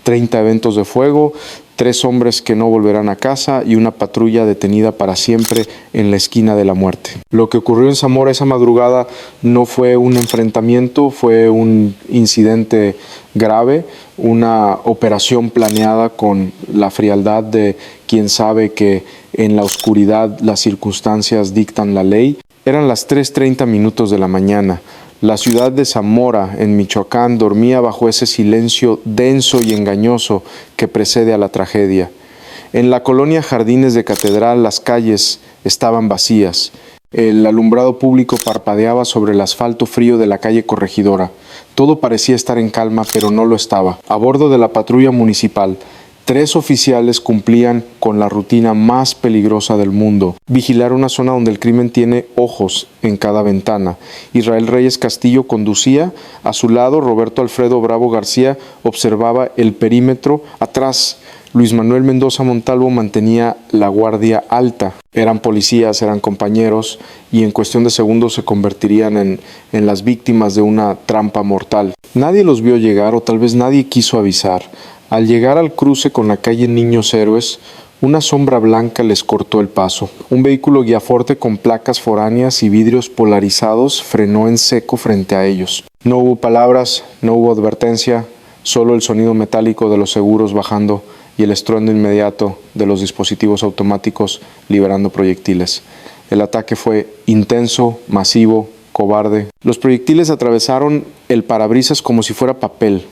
30 eventos de fuego, 3 hombres que no volverán a casa y una patrulla detenida para siempre en la esquina de la muerte. Lo que ocurrió en Zamora esa madrugada no fue un enfrentamiento, fue un incidente grave, una operación planeada con la frialdad de quien sabe que en la oscuridad las circunstancias dictan la ley. Eran las 3:30 minutos de la mañana. La ciudad de Zamora, en Michoacán, dormía bajo ese silencio denso y engañoso que precede a la tragedia. En la colonia Jardines de Catedral las calles estaban vacías. El alumbrado público parpadeaba sobre el asfalto frío de la calle Corregidora. Todo parecía estar en calma, pero no lo estaba. A bordo de la patrulla municipal, 3 oficiales cumplían con la rutina más peligrosa del mundo: vigilar una zona donde el crimen tiene ojos en cada ventana. Israel Reyes Castillo conducía, a su lado Roberto Alfredo Bravo García observaba el perímetro. Atrás, Luis Manuel Mendoza Montalvo mantenía la guardia alta. Eran policías, eran compañeros y en cuestión de segundos se convertirían en las víctimas de una trampa mortal. Nadie los vio llegar, o tal vez nadie quiso avisar. Al llegar al cruce con la calle Niños Héroes, una sombra blanca les cortó el paso. Un vehículo guiaforte con placas foráneas y vidrios polarizados frenó en seco frente a ellos. No hubo palabras, no hubo advertencia, solo el sonido metálico de los seguros bajando y el estruendo inmediato de los dispositivos automáticos liberando proyectiles. El ataque fue intenso, masivo, cobarde. Los proyectiles atravesaron el parabrisas como si fuera papel.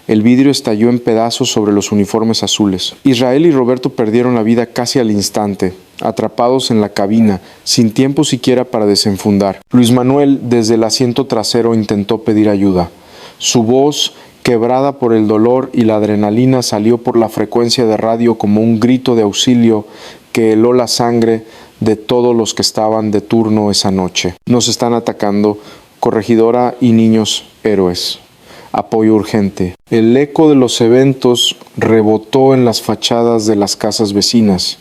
El vidrio estalló en pedazos sobre los uniformes azules. Israel y Roberto perdieron la vida casi al instante, atrapados en la cabina, sin tiempo siquiera para desenfundar. Luis Manuel, desde el asiento trasero, intentó pedir ayuda. Su voz, quebrada por el dolor y la adrenalina, salió por la frecuencia de radio como un grito de auxilio que heló la sangre de todos los que estaban de turno esa noche. Nos están atacando, Corregidora y Niños Héroes. Apoyo urgente. El eco de los eventos rebotó en las fachadas de las casas vecinas.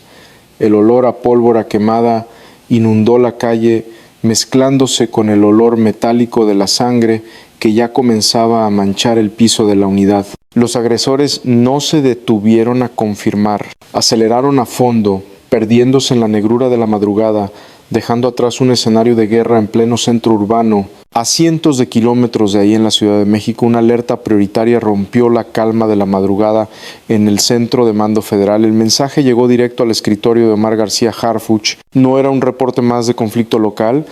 El olor a pólvora quemada inundó la calle, mezclándose con el olor metálico de la sangre que ya comenzaba a manchar el piso de la unidad. Los agresores no se detuvieron a confirmar. Aceleraron a fondo, perdiéndose en la negrura de la madrugada, dejando atrás un escenario de guerra en pleno centro urbano. A cientos de kilómetros de ahí en la Ciudad de México, una alerta prioritaria rompió la calma de la madrugada en el centro de mando federal. El mensaje llegó directo al escritorio de Omar García Harfuch. No era un reporte más de conflicto local,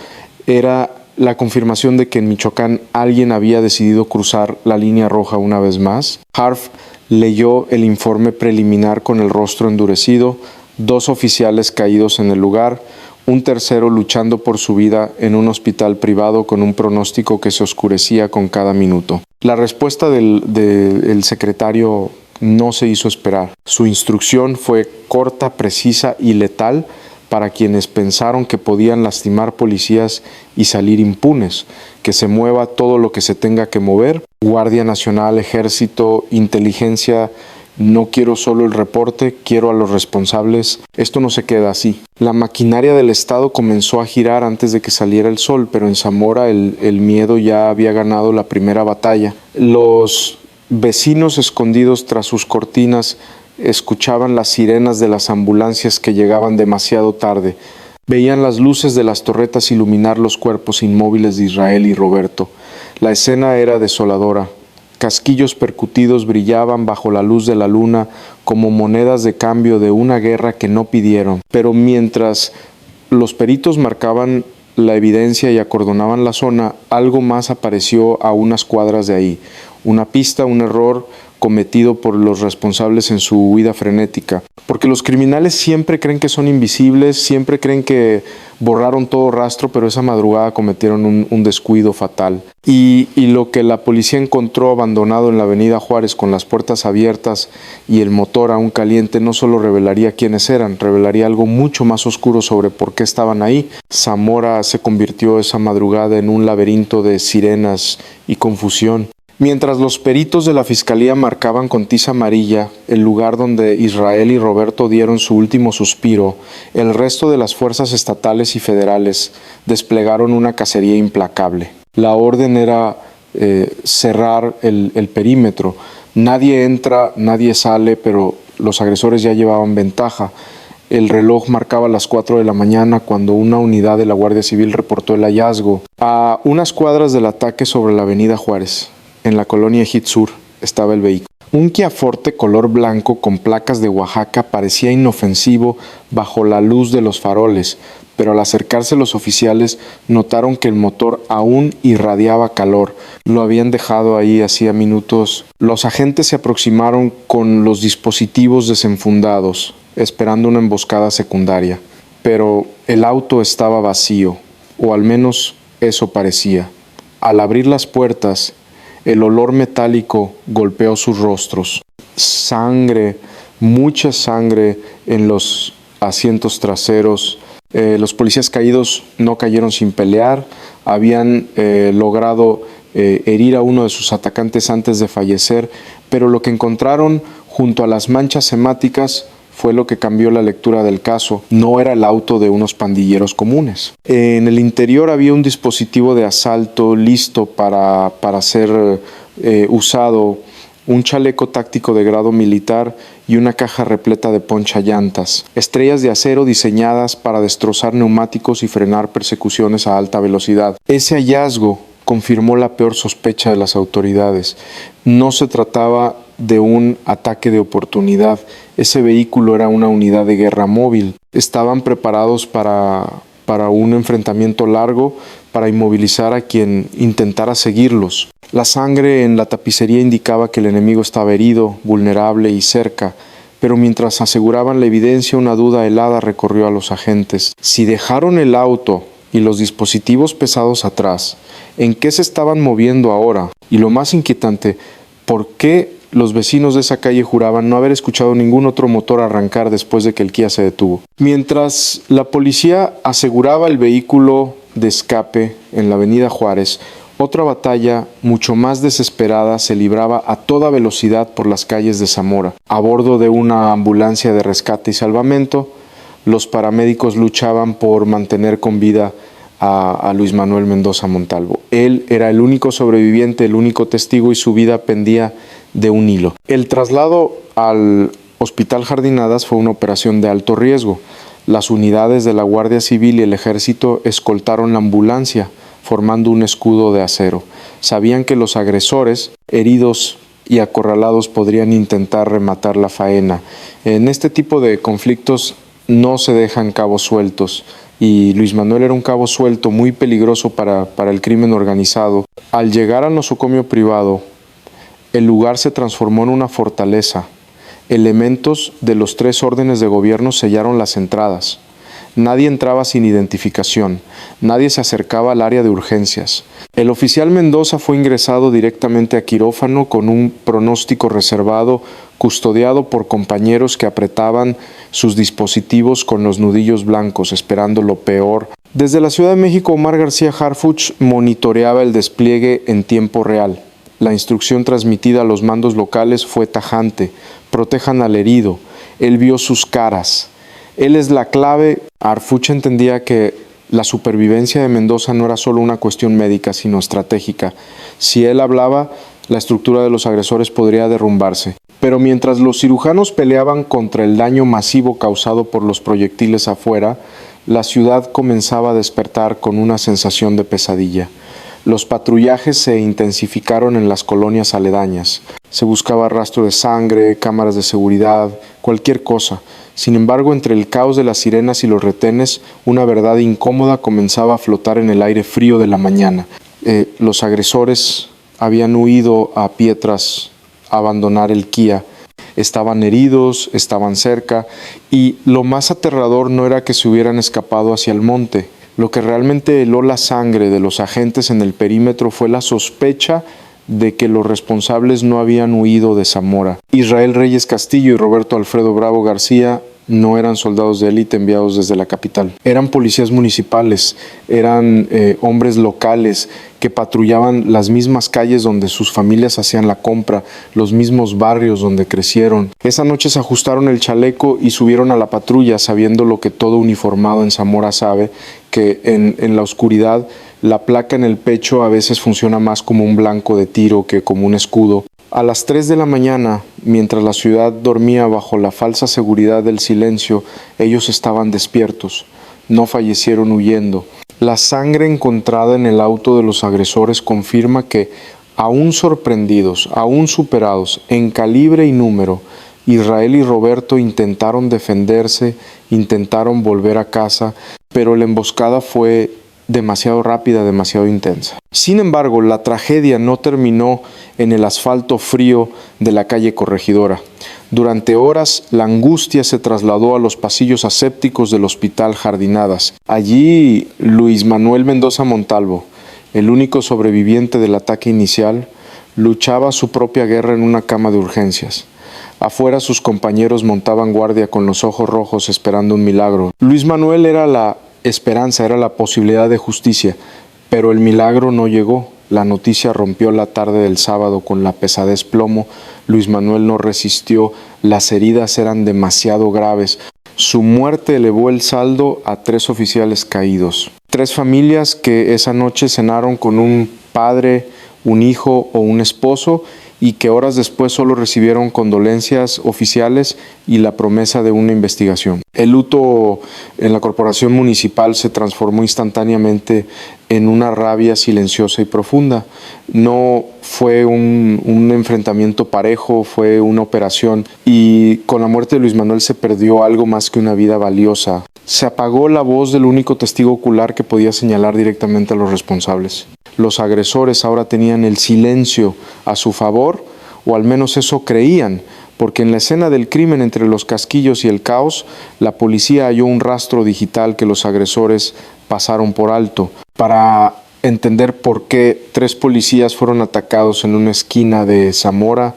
era la confirmación de que en Michoacán alguien había decidido cruzar la línea roja una vez más. Harf leyó el informe preliminar con el rostro endurecido: 2 oficiales caídos en el lugar, un tercero luchando por su vida en un hospital privado con un pronóstico que se oscurecía con cada minuto. La respuesta del secretario no se hizo esperar. Su instrucción fue corta, precisa y letal para quienes pensaron que podían lastimar policías y salir impunes: que se mueva todo lo que se tenga que mover. Guardia Nacional, Ejército, Inteligencia. No quiero solo el reporte, quiero a los responsables. Esto no se queda así. La maquinaria del Estado comenzó a girar antes de que saliera el sol, pero en Zamora el miedo ya había ganado la primera batalla. Los vecinos, escondidos tras sus cortinas, escuchaban las sirenas de las ambulancias que llegaban demasiado tarde. Veían las luces de las torretas iluminar los cuerpos inmóviles de Israel y Roberto. La escena era desoladora. Casquillos percutidos brillaban bajo la luz de la luna como monedas de cambio de una guerra que no pidieron. Pero mientras los peritos marcaban la evidencia y acordonaban la zona, algo más apareció a unas cuadras de ahí. Una pista, un error cometido por los responsables en su huida frenética. Porque los criminales siempre creen que son invisibles, siempre creen que borraron todo rastro, pero esa madrugada cometieron un descuido fatal. Y lo que la policía encontró abandonado en la avenida Juárez con las puertas abiertas y el motor aún caliente no solo revelaría quiénes eran, revelaría algo mucho más oscuro sobre por qué estaban ahí. Zamora se convirtió esa madrugada en un laberinto de sirenas y confusión. Mientras los peritos de la Fiscalía marcaban con tiza amarilla el lugar donde Israel y Roberto dieron su último suspiro, el resto de las fuerzas estatales y federales desplegaron una cacería implacable. La orden era cerrar el perímetro, Nadie entra, nadie sale, pero los agresores ya llevaban ventaja. El reloj marcaba las 4 de la mañana cuando una unidad de la Guardia Civil reportó el hallazgo. A unas cuadras del ataque sobre la avenida Juárez, en la colonia Ejido Sur, estaba el vehículo. Un Kia Forte color blanco con placas de Oaxaca parecía inofensivo bajo la luz de los faroles, pero al acercarse los oficiales notaron que el motor aún irradiaba calor. Lo habían dejado ahí hacía minutos. Los agentes se aproximaron con los dispositivos desenfundados, esperando una emboscada secundaria. Pero el auto estaba vacío, o al menos eso parecía. Al abrir las puertas, el olor metálico golpeó sus rostros. Sangre, mucha sangre en los asientos traseros. Los policías caídos no cayeron sin pelear. Habían logrado herir a uno de sus atacantes antes de fallecer, pero lo que encontraron junto a las manchas hemáticas fue lo que cambió la lectura del caso. No era el auto de unos pandilleros comunes. En el interior había un dispositivo de asalto listo para ser usado, un chaleco táctico de grado militar y una caja repleta de ponchallantas, estrellas de acero diseñadas para destrozar neumáticos y frenar persecuciones a alta velocidad. Ese hallazgo confirmó la peor sospecha de las autoridades. No se trataba de un ataque de oportunidad. Ese vehículo era una unidad de guerra móvil. Estaban preparados para un enfrentamiento largo, para inmovilizar a quien intentara seguirlos. La sangre en la tapicería indicaba que el enemigo estaba herido, vulnerable y cerca, pero mientras aseguraban la evidencia, una duda helada recorrió a los agentes. Si dejaron el auto y los dispositivos pesados atrás, ¿en qué se estaban moviendo ahora? Y lo más inquietante, ¿por qué los vecinos de esa calle juraban no haber escuchado ningún otro motor arrancar después de que el Kia se detuvo? Mientras la policía aseguraba el vehículo de escape en la avenida Juárez, otra batalla mucho más desesperada se libraba a toda velocidad por las calles de Zamora. A bordo de una ambulancia de rescate y salvamento, los paramédicos luchaban por mantener con vida a Luis Manuel Mendoza Montalvo. Él era el único sobreviviente, el único testigo, y su vida pendía de un hilo. El traslado al Hospital Jardinadas fue una operación de alto riesgo. Las unidades de la Guardia Civil y el Ejército escoltaron la ambulancia, formando un escudo de acero. Sabían que los agresores, heridos y acorralados, podrían intentar rematar la faena. En este tipo de conflictos no se dejan cabos sueltos, y Luis Manuel era un cabo suelto muy peligroso para el crimen organizado. Al llegar al nosocomio privado, el lugar se transformó en una fortaleza. Elementos de los 3 órdenes de gobierno sellaron las entradas. Nadie entraba sin identificación, nadie se acercaba al área de urgencias. El oficial Mendoza fue ingresado directamente a quirófano con un pronóstico reservado, custodiado por compañeros que apretaban sus dispositivos con los nudillos blancos, esperando lo peor. Desde la Ciudad de México, Omar García Harfuch monitoreaba el despliegue en tiempo real. La instrucción transmitida a los mandos locales fue tajante: protejan al herido. Él vio sus caras. Él es la clave. Harfuch entendía que la supervivencia de Mendoza no era solo una cuestión médica, sino estratégica. Si él hablaba, la estructura de los agresores podría derrumbarse. Pero mientras los cirujanos peleaban contra el daño masivo causado por los proyectiles afuera, la ciudad comenzaba a despertar con una sensación de pesadilla. Los patrullajes se intensificaron en las colonias aledañas. Se buscaba rastro de sangre, cámaras de seguridad, cualquier cosa. Sin embargo, entre el caos de las sirenas y los retenes, una verdad incómoda comenzaba a flotar en el aire frío de la mañana. Los agresores habían huido a pie tras abandonar el Kia. Estaban heridos, estaban cerca, y lo más aterrador no era que se hubieran escapado hacia el monte. Lo que realmente heló la sangre de los agentes en el perímetro fue la sospecha de que los responsables no habían huido de Zamora. Israel Reyes Castillo y Roberto Alfredo Bravo García no eran soldados de élite enviados desde la capital. Eran policías municipales, eran hombres locales que patrullaban las mismas calles donde sus familias hacían la compra, los mismos barrios donde crecieron. Esa noche se ajustaron el chaleco y subieron a la patrulla, sabiendo lo que todo uniformado en Zamora sabe, que en la oscuridad la placa en el pecho a veces funciona más como un blanco de tiro que como un escudo. A las 3 de la mañana, mientras la ciudad dormía bajo la falsa seguridad del silencio, ellos estaban despiertos. No fallecieron huyendo. La sangre encontrada en el auto de los agresores confirma que, aún sorprendidos, aún superados en calibre y número, Israel y Roberto intentaron defenderse, intentaron volver a casa, pero la emboscada fue demasiado rápida, demasiado intensa. Sin embargo, la tragedia no terminó en el asfalto frío de la calle Corregidora. Durante horas, la angustia se trasladó a los pasillos asépticos del Hospital Jardinadas. Allí, Luis Manuel Mendoza Montalvo, el único sobreviviente del ataque inicial, luchaba su propia guerra en una cama de urgencias. Afuera sus compañeros montaban guardia con los ojos rojos esperando un milagro. Luis Manuel era la esperanza, era la posibilidad de justicia, pero el milagro no llegó. La noticia rompió la tarde del sábado con la pesadez plomo. Luis Manuel no resistió, las heridas eran demasiado graves. Su muerte elevó el saldo a 3 oficiales caídos. 3 familias que esa noche cenaron con un padre, un hijo o un esposo y que horas después solo recibieron condolencias oficiales y la promesa de una investigación. El luto en la corporación municipal se transformó instantáneamente en una rabia silenciosa y profunda. No fue un enfrentamiento parejo, fue una operación, y con la muerte de Luis Manuel se perdió algo más que una vida valiosa. Se apagó la voz del único testigo ocular que podía señalar directamente a los responsables. Los agresores ahora tenían el silencio a su favor, o al menos eso creían, porque en la escena del crimen, entre los casquillos y el caos, la policía halló un rastro digital que los agresores pasaron por alto. Para entender por qué 3 policías fueron atacados en una esquina de Zamora,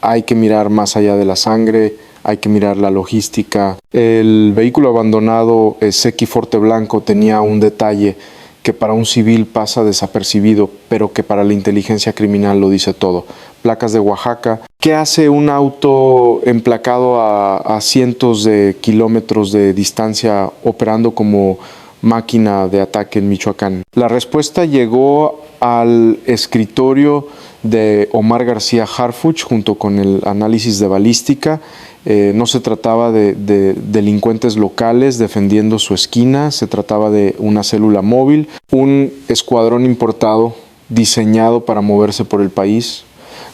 hay que mirar más allá de la sangre, hay que mirar la logística. El vehículo abandonado Seki Forte Blanco tenía un detalle que para un civil pasa desapercibido, pero que para la inteligencia criminal lo dice todo. Placas de Oaxaca. ¿Qué hace un auto emplacado a cientos de kilómetros de distancia operando como máquina de ataque en Michoacán? La respuesta llegó al escritorio de Omar García Harfuch junto con el análisis de balística. No se trataba de delincuentes locales defendiendo su esquina, se trataba de una célula móvil, un escuadrón importado diseñado para moverse por el país,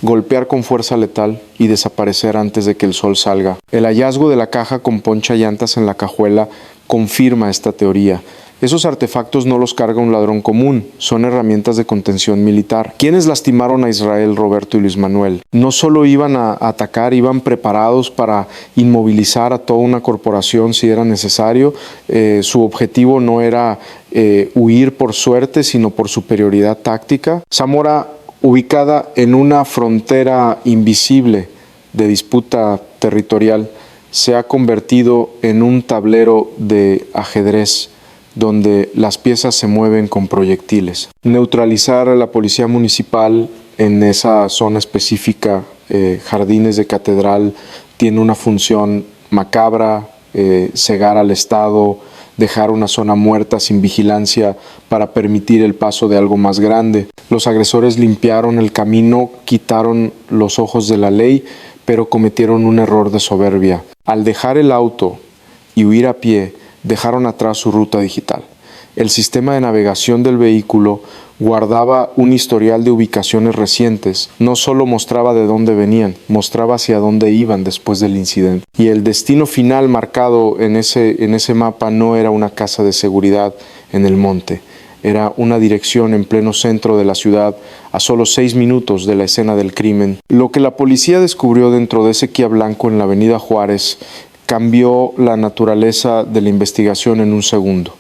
golpear con fuerza letal y desaparecer antes de que el sol salga. El hallazgo de la caja con poncha llantas en la cajuela confirma esta teoría. Esos artefactos no los carga un ladrón común, son herramientas de contención militar. ¿Quiénes lastimaron a Israel, Roberto y Luis Manuel? No solo iban a atacar, iban preparados para inmovilizar a toda una corporación si era necesario. Su objetivo no era huir por suerte, sino por superioridad táctica. Zamora, ubicada en una frontera invisible de disputa territorial, se ha convertido en un tablero de ajedrez donde las piezas se mueven con proyectiles. Neutralizar a la policía municipal en esa zona específica, Jardines de Catedral, tiene una función macabra, cegar al Estado, dejar una zona muerta sin vigilancia para permitir el paso de algo más grande. Los agresores limpiaron el camino, quitaron los ojos de la ley, pero cometieron un error de soberbia. Al dejar el auto y huir a pie, dejaron atrás su ruta digital. El sistema de navegación del vehículo guardaba un historial de ubicaciones recientes. No solo mostraba de dónde venían, mostraba hacia dónde iban después del incidente. Y el destino final marcado en ese mapa no era una casa de seguridad en el monte. Era una dirección en pleno centro de la ciudad, a solo 6 minutos de la escena del crimen. Lo que la policía descubrió dentro de ese Kia blanco en la avenida Juárez cambió la naturaleza de la investigación en un segundo.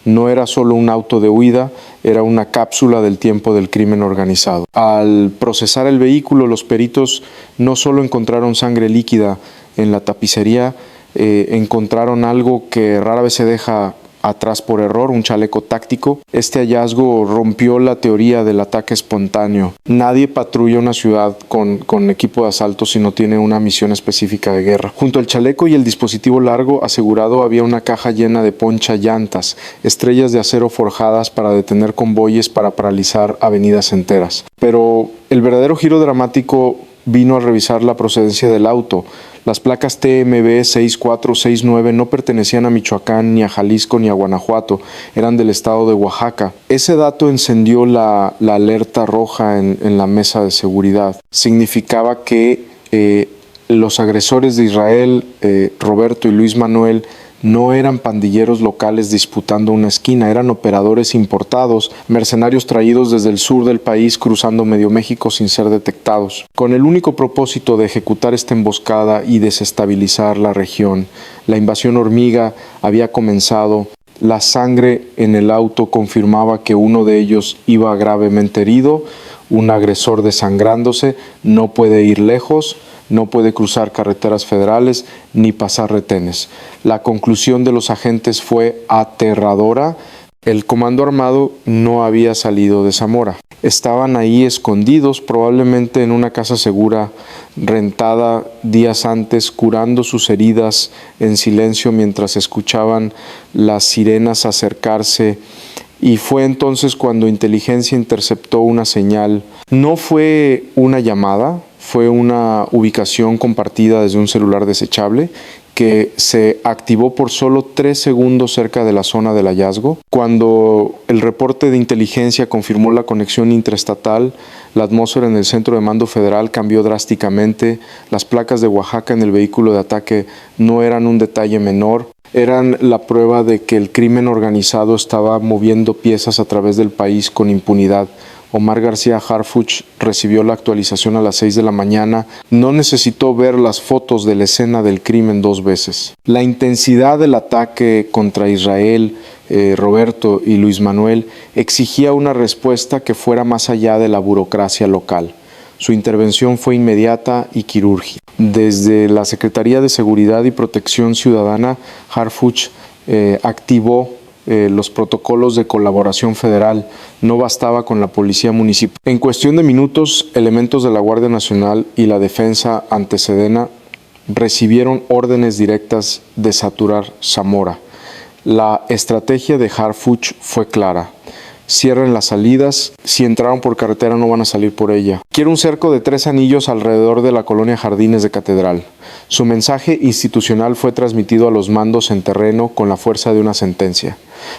No era solo un auto de huida, era una cápsula del tiempo del crimen organizado. Al procesar el vehículo, los peritos no solo encontraron sangre líquida en la tapicería, encontraron algo que rara vez se deja atrás por error, un chaleco táctico. Este hallazgo rompió la teoría del ataque espontáneo. Nadie patrulla una ciudad con equipo de asalto si no tiene una misión específica de guerra. Junto al chaleco y el dispositivo largo asegurado había una caja llena de poncha llantas, estrellas de acero forjadas para detener convoyes para paralizar avenidas enteras. Pero el verdadero giro dramático vino a revisar la procedencia del auto. Las placas TMB 6469 no pertenecían a Michoacán, ni a Jalisco, ni a Guanajuato, eran del estado de Oaxaca. Ese dato encendió la alerta roja en la mesa de seguridad. Significaba que los agresores de Israel, Roberto y Luis Manuel, no eran pandilleros locales disputando una esquina, eran operadores importados, mercenarios traídos desde el sur del país cruzando medio México sin ser detectados, con el único propósito de ejecutar esta emboscada y desestabilizar la región. La invasión hormiga había comenzado. La sangre en el auto confirmaba que uno de ellos iba gravemente herido, un agresor desangrándose, no puede ir lejos, no puede cruzar carreteras federales ni pasar retenes. La conclusión de los agentes fue aterradora. El comando armado no había salido de Zamora. Estaban ahí escondidos, probablemente en una casa segura, rentada días antes, curando sus heridas en silencio mientras escuchaban las sirenas acercarse. Y fue entonces cuando inteligencia interceptó una señal. No fue una llamada, fue una ubicación compartida desde un celular desechable que se activó por solo 3 segundos cerca de la zona del hallazgo. Cuando el reporte de inteligencia confirmó la conexión interestatal, la atmósfera en el centro de mando federal cambió drásticamente. Las placas de Oaxaca en el vehículo de ataque no eran un detalle menor. Eran la prueba de que el crimen organizado estaba moviendo piezas a través del país con impunidad. Omar García Harfuch recibió la actualización a las 6 de la mañana. No necesitó ver las fotos de la escena del crimen 2 veces. La intensidad del ataque contra Israel, Roberto y Luis Manuel exigía una respuesta que fuera más allá de la burocracia local. Su intervención fue inmediata y quirúrgica. Desde la Secretaría de Seguridad y Protección Ciudadana, Harfuch activó los protocolos de colaboración federal. No bastaba con la policía municipal. En cuestión de minutos, elementos de la Guardia Nacional y la Defensa ante Sedena recibieron órdenes directas de saturar Zamora. La estrategia de Harfuch fue clara. Cierren las salidas, si entraron por carretera no van a salir por ella. Quiero un cerco de 3 anillos alrededor de la colonia Jardines de Catedral. Su mensaje institucional fue transmitido a los mandos en terreno con la fuerza de una sentencia.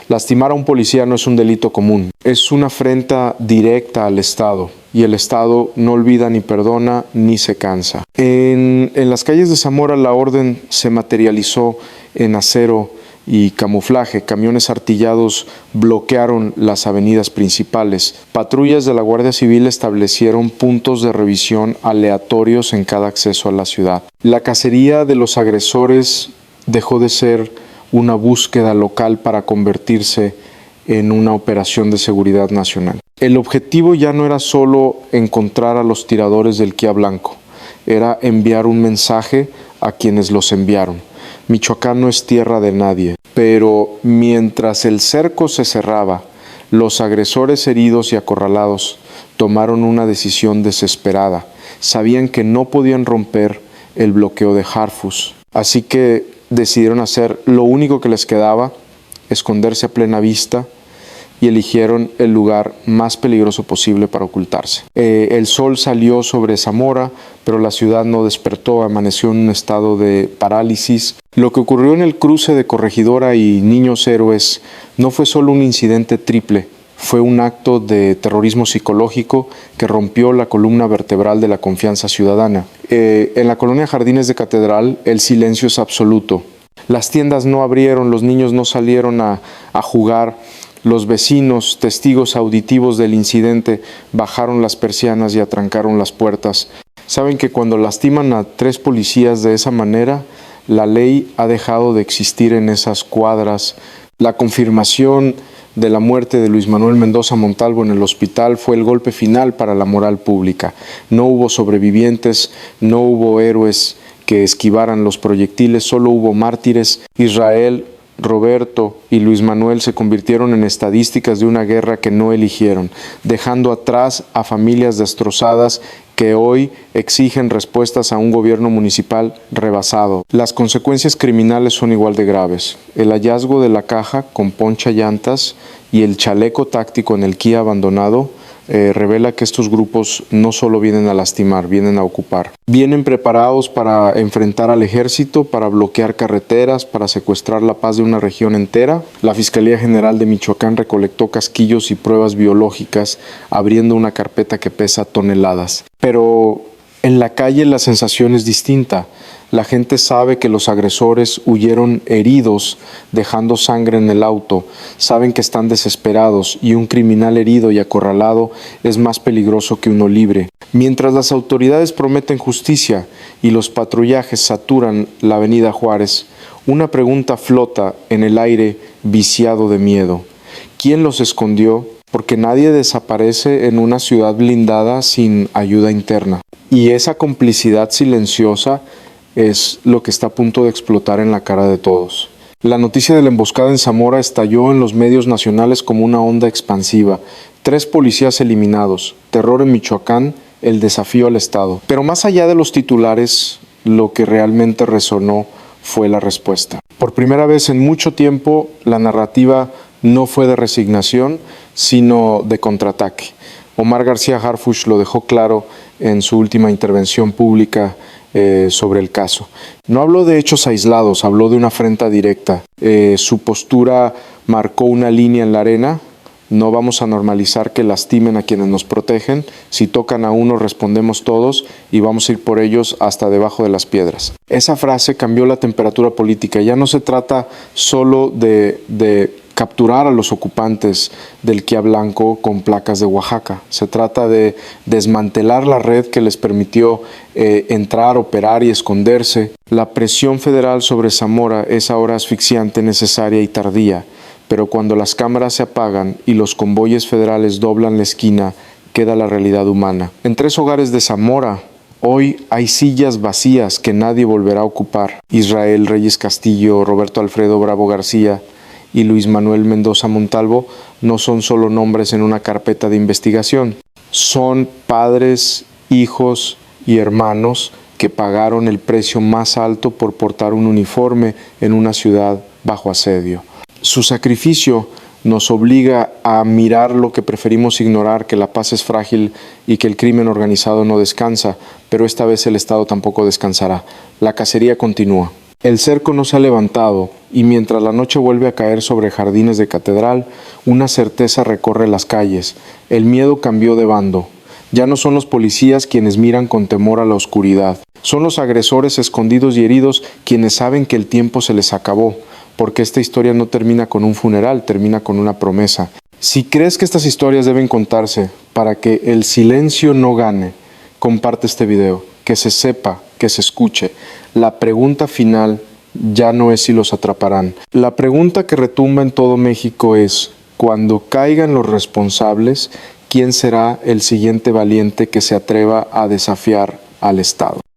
Lastimar a un policía no es un delito común, es una afrenta directa al Estado, y el Estado no olvida ni perdona ni se cansa. En las calles de Zamora la orden se materializó en acero y camuflaje. Camiones artillados bloquearon las avenidas principales. Patrullas de la Guardia Civil establecieron puntos de revisión aleatorios en cada acceso a la ciudad. La cacería de los agresores dejó de ser una búsqueda local para convertirse en una operación de seguridad nacional. El objetivo ya no era solo encontrar a los tiradores del Kia Blanco, era enviar un mensaje a quienes los enviaron. Michoacán no es tierra de nadie, pero mientras el cerco se cerraba, los agresores heridos y acorralados tomaron una decisión desesperada. Sabían que no podían romper el bloqueo de Harfuch, así que decidieron hacer lo único que les quedaba, esconderse a plena vista, y eligieron el lugar más peligroso posible para ocultarse. El sol salió sobre Zamora, pero la ciudad no despertó, amaneció en un estado de parálisis. Lo que ocurrió en el cruce de Corregidora y Niños Héroes no fue solo un incidente triple, fue un acto de terrorismo psicológico que rompió la columna vertebral de la confianza ciudadana. En la colonia Jardines de Catedral el silencio es absoluto. Las tiendas no abrieron, los niños no salieron a jugar. Los vecinos, testigos auditivos del incidente, bajaron las persianas y atrancaron las puertas. Saben que cuando lastiman a 3 policías de esa manera, la ley ha dejado de existir en esas cuadras. La confirmación de la muerte de Luis Manuel Mendoza Montalvo en el hospital fue el golpe final para la moral pública. No hubo sobrevivientes, no hubo héroes que esquivaran los proyectiles, solo hubo mártires. Israel Roberto y Luis Manuel se convirtieron en estadísticas de una guerra que no eligieron, dejando atrás a familias destrozadas que hoy exigen respuestas a un gobierno municipal rebasado. Las consecuencias criminales son igual de graves. El hallazgo de la caja con poncha llantas y el chaleco táctico en el Kia abandonado revela que estos grupos no solo vienen a lastimar, vienen a ocupar. Vienen preparados para enfrentar al ejército, para bloquear carreteras, para secuestrar la paz de una región entera. La Fiscalía General de Michoacán recolectó casquillos y pruebas biológicas, abriendo una carpeta que pesa toneladas. Pero en la calle la sensación es distinta. La gente sabe que los agresores huyeron heridos, dejando sangre en el auto. Saben que están desesperados y un criminal herido y acorralado es más peligroso que uno libre. Mientras las autoridades prometen justicia y los patrullajes saturan la avenida Juárez, una pregunta flota en el aire viciado de miedo. ¿Quién los escondió? Porque nadie desaparece en una ciudad blindada sin ayuda interna. Y esa complicidad silenciosa es lo que está a punto de explotar en la cara de todos. La noticia de la emboscada en Zamora estalló en los medios nacionales como una onda expansiva. 3 policías eliminados, terror en Michoacán, el desafío al Estado. Pero más allá de los titulares, lo que realmente resonó fue la respuesta. Por primera vez en mucho tiempo, la narrativa no fue de resignación, sino de contraataque. Omar García Harfuch lo dejó claro en su última intervención pública sobre el caso. No habló de hechos aislados, habló de una afrenta directa. Su postura marcó una línea en la arena. No vamos a normalizar que lastimen a quienes nos protegen. Si tocan a uno, respondemos todos y vamos a ir por ellos hasta debajo de las piedras. Esa frase cambió la temperatura política. Ya no se trata solo de capturar a los ocupantes del Kia blanco con placas de Oaxaca. Se trata de desmantelar la red que les permitió entrar, operar y esconderse. La presión federal sobre Zamora es ahora asfixiante, necesaria y tardía, pero cuando las cámaras se apagan y los convoyes federales doblan la esquina, queda la realidad humana. En 3 hogares de Zamora, hoy hay sillas vacías que nadie volverá a ocupar. Israel Reyes Castillo, Roberto Alfredo Bravo García y Luis Manuel Mendoza Montalvo no son solo nombres en una carpeta de investigación. Son padres, hijos y hermanos que pagaron el precio más alto por portar un uniforme en una ciudad bajo asedio. Su sacrificio nos obliga a mirar lo que preferimos ignorar, que la paz es frágil y que el crimen organizado no descansa, pero esta vez el Estado tampoco descansará. La cacería continúa. El cerco no se ha levantado y mientras la noche vuelve a caer sobre jardines de catedral, una certeza recorre las calles. El miedo cambió de bando. Ya no son los policías quienes miran con temor a la oscuridad. Son los agresores escondidos y heridos quienes saben que el tiempo se les acabó, porque esta historia no termina con un funeral, termina con una promesa. Si crees que estas historias deben contarse para que el silencio no gane, comparte este video, que se sepa, que se escuche. La pregunta final ya no es si los atraparán. La pregunta que retumba en todo México es, cuando caigan los responsables, ¿quién será el siguiente valiente que se atreva a desafiar al Estado?